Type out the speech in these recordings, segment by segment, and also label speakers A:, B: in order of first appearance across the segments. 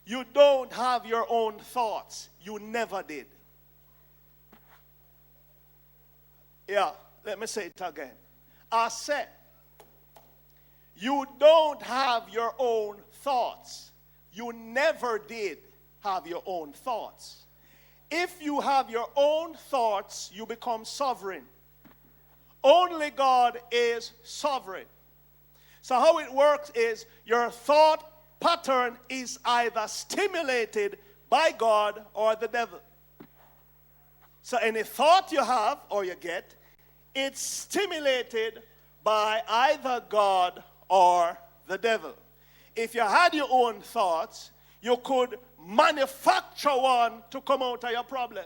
A: You don't have your own thoughts. You never did. Yeah, let me say it again. I said, you don't have your own thoughts. You never did have your own thoughts. If you have your own thoughts, you become sovereign. Only God is sovereign. So how it works is your thought pattern is either stimulated by God or the devil. So any thought you have or you get, it's stimulated by either God or the devil. If you had your own thoughts, you could manufacture one to come out of your problem.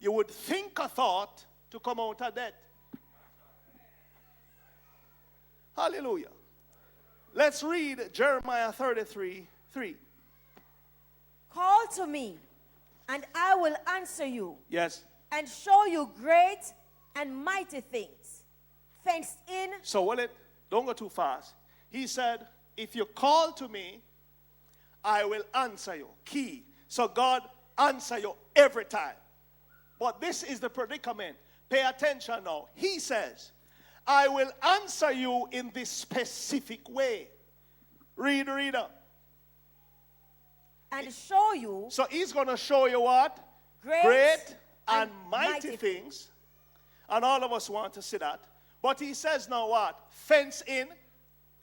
A: You would think a thought to come out of that. Hallelujah. Let's read Jeremiah 33:3.
B: Call to me, and I will answer you.
A: Yes.
B: And show you great and mighty things. Fenced in.
A: So don't go too fast. He said, if you call to me, I will answer you. Key. So God answer you every time. But this is the predicament. Pay attention now. He says, I will answer you in this specific way. Read up.
B: And show you.
A: So he's going to show you what? Great and mighty things. And all of us want to see that. But he says now what? Fence in.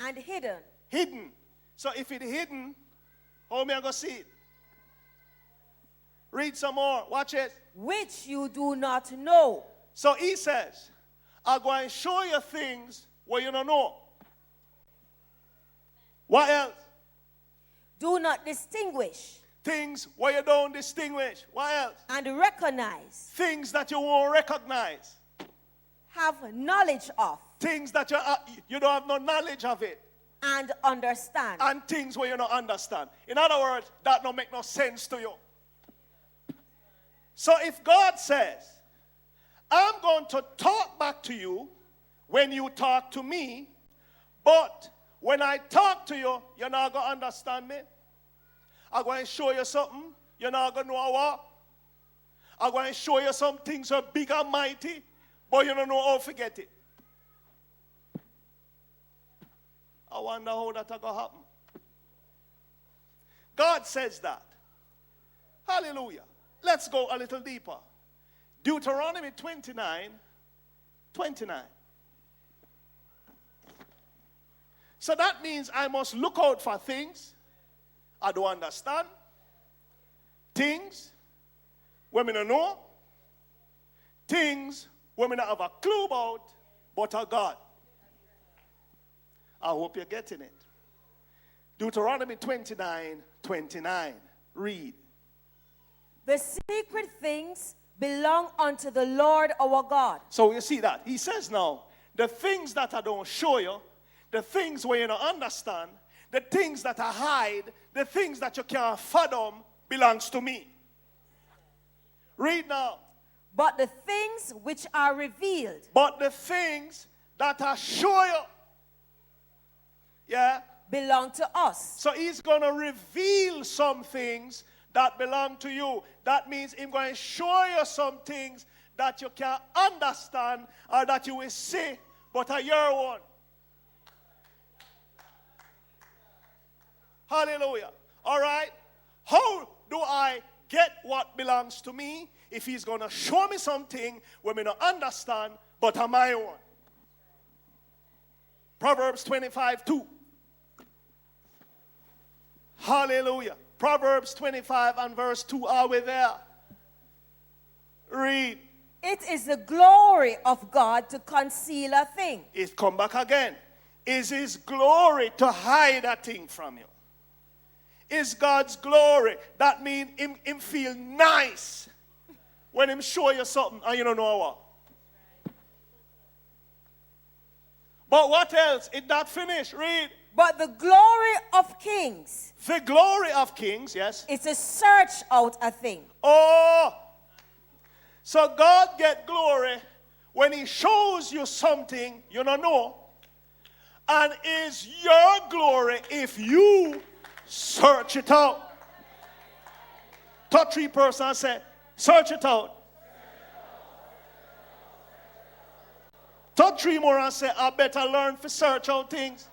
B: And hidden.
A: Hidden. So if it's hidden, how am I going to see it? Read some more. Watch it.
B: Which you do not know.
A: So he says, I'm going to show you things where you don't know. What else?
B: Do not distinguish.
A: Things where you don't distinguish. What else?
B: And recognize.
A: Things that you won't recognize.
B: Have knowledge of.
A: Things that you don't have no knowledge of it.
B: And understand.
A: And things where you don't understand. In other words, that don't make no sense to you. So if God says, I'm going to talk back to you when you talk to me, but when I talk to you, you're not going to understand me. I'm going to show you something, you're not going to know what. I'm going to show you some things are big and mighty, but you don't know how to forget it. I wonder how that's going to happen. God says that. Hallelujah. Let's go a little deeper. Deuteronomy 29:29. So that means I must look out for things I don't understand, things women don't know, things women don't have a clue about, but are God. I hope you're getting it. Deuteronomy 29:29. Read.
B: The secret things belong unto the Lord our God.
A: So you see that. He says now, the things that I don't show you, the things where you don't understand, the things that I hide, the things that you can't fathom belongs to me. Read now.
B: But the things which are revealed.
A: But the things that I show you, yeah,
B: belong to us.
A: So he's going to reveal some things that belong to you. That means he's going to show you some things that you can't understand or that you will see, but are your one. Hallelujah. All right. How do I get what belongs to me if he's going to show me something where I don't understand, but are my own? Proverbs 25:2. Hallelujah. Proverbs 25 and verse 2. Are we there? Read.
B: It is the glory of God to conceal a thing.
A: It come back again. Is his glory to hide a thing from you? Is God's glory. That means him feel nice when him show you something and you don't know what. But what else? It not finished. Read.
B: But the glory of kings.
A: The glory of kings, yes.
B: Is to search out a thing.
A: Oh. So God get glory when he shows you something you don't know. and is your glory if you search it out. Touch 3 person and say, search it out. Touch 3 more and say, I better learn to search out things.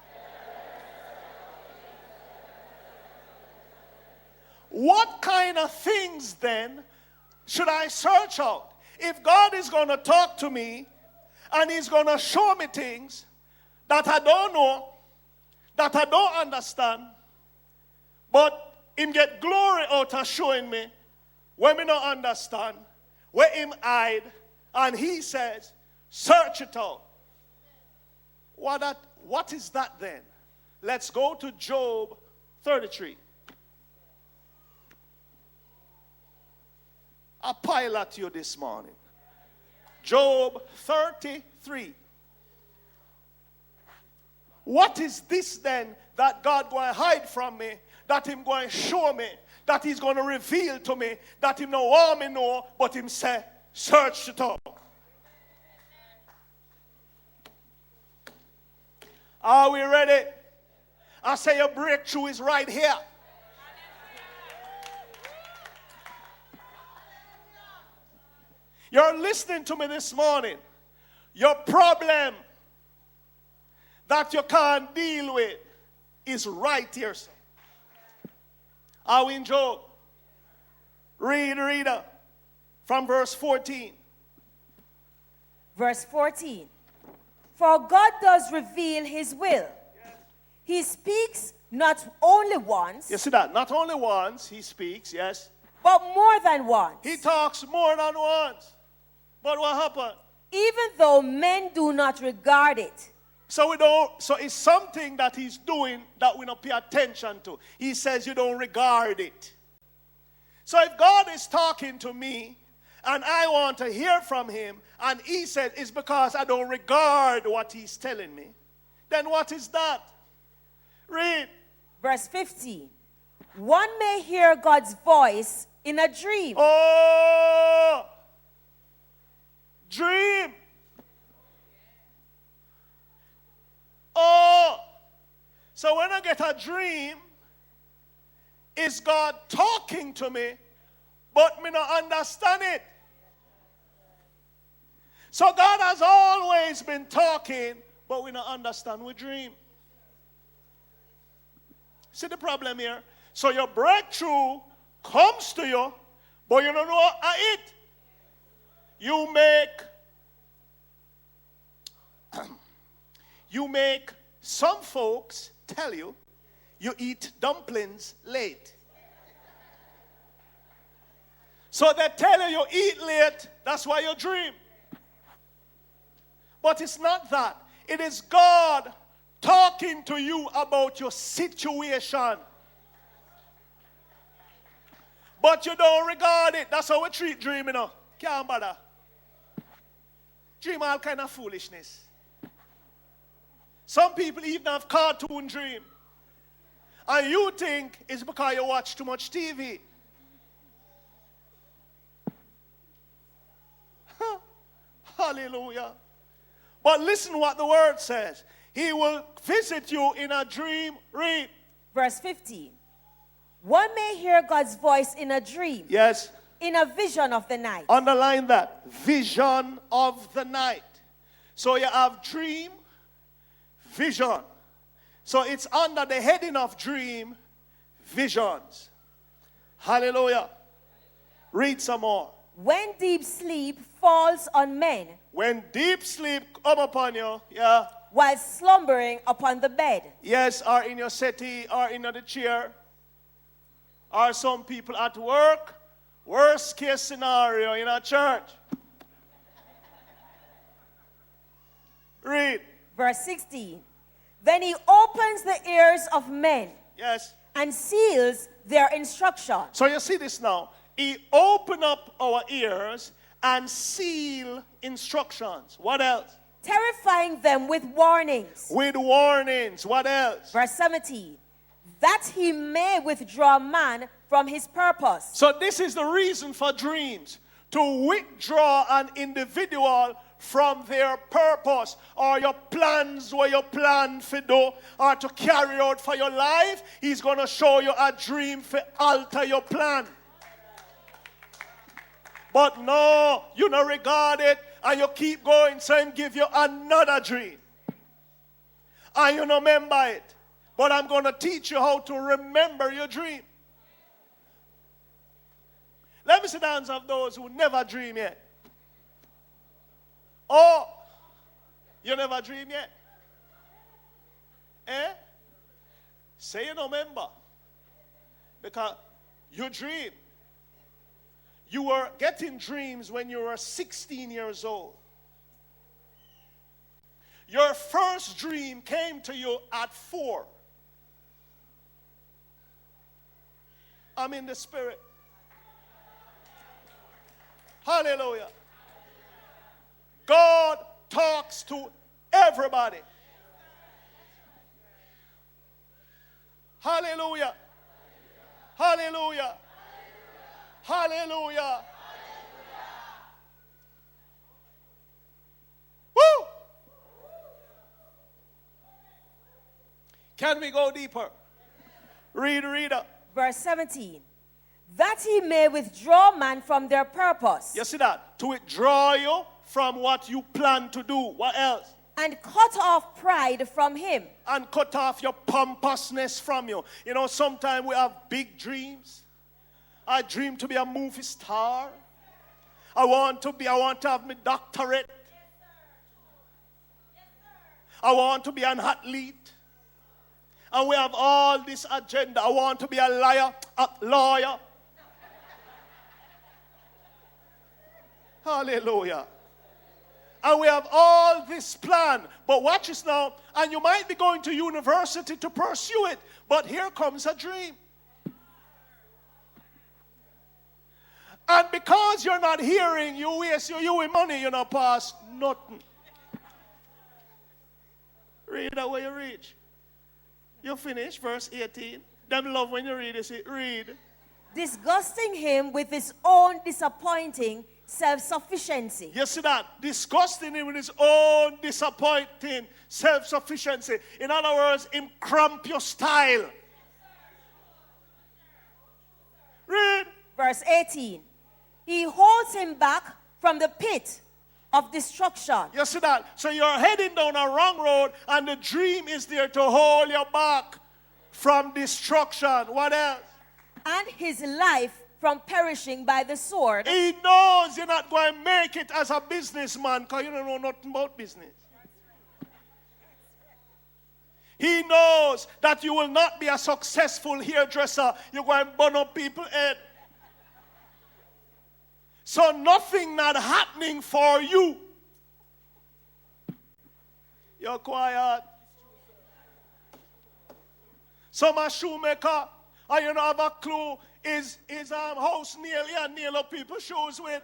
A: What kind of things then should I search out? If God is going to talk to me and he's going to show me things that I don't know, that I don't understand, but him get glory out of showing me when me not understand, where him hide, and he says, search it out. What is that then? Let's go to Job 33. I'll pilot you this morning. Job 33. What is this then that God going to hide from me, that him going to show me, that he's going to reveal to me, that him no want me know, but him say, search it out. Are we ready? I say your breakthrough is right here. You're listening to me this morning. Your problem that you can't deal with is right here, sir. Are we in Job? Read from verse 14.
B: Verse 14. For God does reveal his will. Yes. He speaks not only once.
A: You see that? Not only once he speaks, yes.
B: But more than once.
A: He talks more than once. But what happened?
B: Even though men do not regard it.
A: So it's something that he's doing that we don't pay attention to. He says you don't regard it. So if God is talking to me and I want to hear from him and he said it's because I don't regard what he's telling me, then what is that? Read.
B: Verse 15. One may hear God's voice in a dream.
A: Oh! Dream. Oh. So when I get a dream, is God talking to me, but me not understand it. So God has always been talking, but we not understand we dream. See the problem here? So your breakthrough comes to you, but you don't know it. You make some folks tell you eat dumplings late. So they tell you eat late, that's why you dream. But it's not that. It is God talking to you about your situation. But you don't regard it. That's how we treat dreaming. Can't bother. Dream all kind of foolishness. Some people even have cartoon dream. And you think it's because you watch too much TV. Hallelujah. But listen what the word says. He will visit you in a dream. Read.
B: Verse 15. One may hear God's voice in a dream.
A: Yes.
B: In a vision of the night.
A: Underline that. Vision of the night. So you have dream, vision. So it's under the heading of dream, visions. Hallelujah. Read some more.
B: When deep sleep falls on men.
A: When deep sleep come upon you, yeah.
B: While slumbering upon the bed.
A: Yes, or in your settee, or in the chair. Or some people at work. Worst case scenario in a church. Read.
B: Verse 16. Then he opens the ears of men.
A: Yes.
B: And seals their instruction.
A: So you see this now. He open up our ears and seal instructions. What else?
B: Terrifying them with warnings.
A: With warnings. What else?
B: Verse 17. That he may withdraw man from his purpose.
A: So this is the reason for dreams. To withdraw an individual from their purpose or your plans where you plan for do or to carry out for your life. He's going to show you a dream for alter your plan. But no, you don't regard it and you keep going, so him give you another dream. And you don't remember it. But I'm going to teach you how to remember your dream. Let me see the hands of those who never dream yet. Oh, you never dream yet? Eh? Say you don't remember. Because you dream. You were getting dreams when you were 16 years old. Your first dream came to you at 4. I'm in the spirit. Hallelujah. God talks to everybody. Hallelujah. Hallelujah. Hallelujah. Woo! Can we go deeper? Read up.
B: Verse 17. That he may withdraw man from their purpose.
A: You see that? To withdraw you from what you plan to do. What else?
B: And cut off pride from him.
A: And cut off your pompousness from you. You know, sometimes we have big dreams. I dream to be a movie star. I want to have my doctorate. I want to be an athlete. And we have all this agenda. I want to be a lawyer. Hallelujah. And we have all this plan. But watch this now. And you might be going to university to pursue it. But here comes a dream. And because you're not hearing, you waste your money, you know, past nothing. Read that where you reach. You finish, verse 18. Them love when you read it. Read.
B: Disgusting him with his own disappointing self-sufficiency.
A: You see that? Disgusting him with his own disappointing self-sufficiency. In other words, him cramp your style. Read.
B: Verse 18. He holds him back from the pit of destruction.
A: You see that? So you're heading down a wrong road and the dream is there to hold you back from destruction. What else?
B: And his life from perishing by the sword.
A: He knows you're not going to make it as a businessman because you don't know nothing about business. He knows that you will not be a successful hairdresser. You're going to burn up people's head. So nothing not happening for you. You're quiet. Some a shoemaker, and you don't have a clue, his house nail up people's shoes with.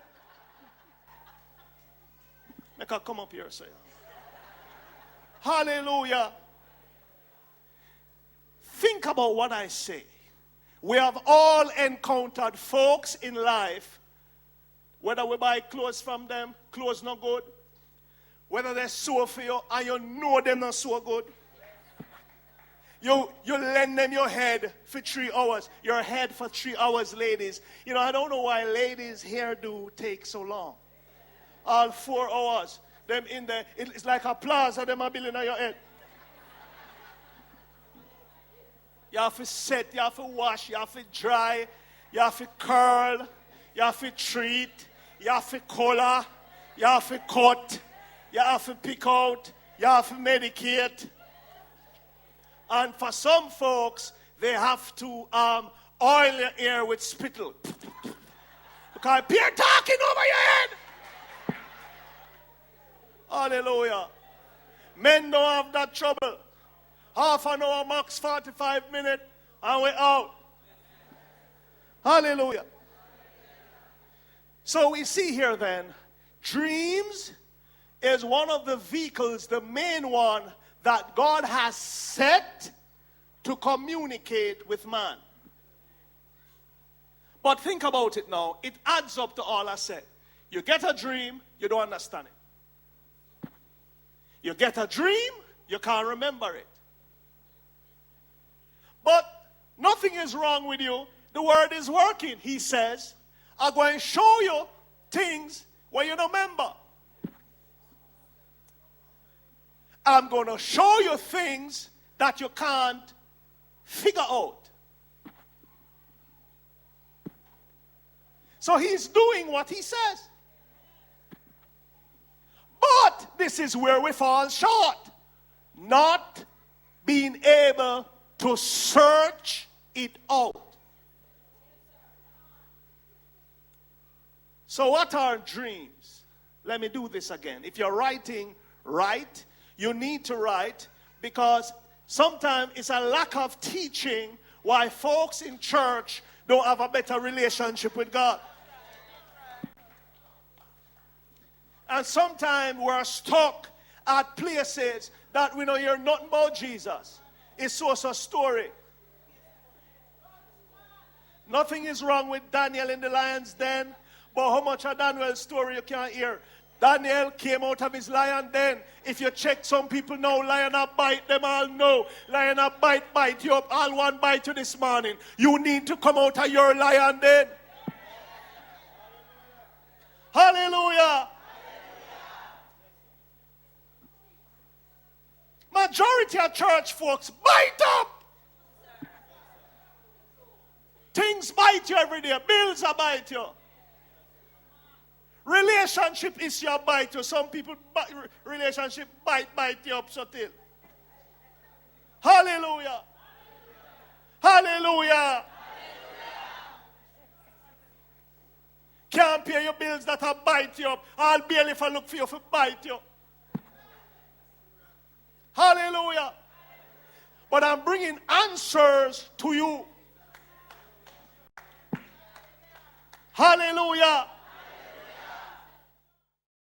A: Make her come up here, say. Hallelujah. Think about what I say. We have all encountered folks in life, whether we buy clothes from them, clothes not good, whether they sew for you and you know them not so good. You lend them your head for 3 hours. Your head for 3 hours, ladies. You know, I don't know why ladies' hairdo takes so long. All 4 hours. Them in there, it's like a plaza, them are building on your head. You have to set, you have to wash, you have to dry, you have to curl, you have to treat, you have to color, you have to cut, you have to pick out, you have to medicate. And for some folks, they have to oil your hair with spittle. Because people talking over your head. Hallelujah. Men don't have that trouble. Half an hour, max 45 minutes, and we're out. Hallelujah. So we see here then, dreams is one of the vehicles, the main one, that God has set to communicate with man. But think about it now. It adds up to all I said. You get a dream, you don't understand it. You get a dream, you can't remember it. But nothing is wrong with you. The word is working. He says, I'm going to show you things where you don't remember. I'm going to show you things that you can't figure out. So he's doing what he says. But this is where we fall short. Not being able to search it out. So what are dreams? Let me do this again. If you're writing, write. You need to write because sometimes it's a lack of teaching why folks in church don't have a better relationship with God. And sometimes we're stuck at places that we don't hear nothing about Jesus. It's just a story. Nothing is wrong with Daniel in the lion's den, but how much of Daniel's story you can't hear? Daniel came out of his lion den. If you check some people know, lion a bite them all know. Lion a bite you up. All one bite you this morning. You need to come out of your lion den. Hallelujah. Majority of church folks bite up. Things bite you every day. Bills are bite you. Relationship is your bite you. Some people relationship bite you up so till. Hallelujah. Hallelujah. Can't pay your bills that are bite you up. I'll barely if I look for you for bite you. Hallelujah. But I'm bringing answers to you. Hallelujah.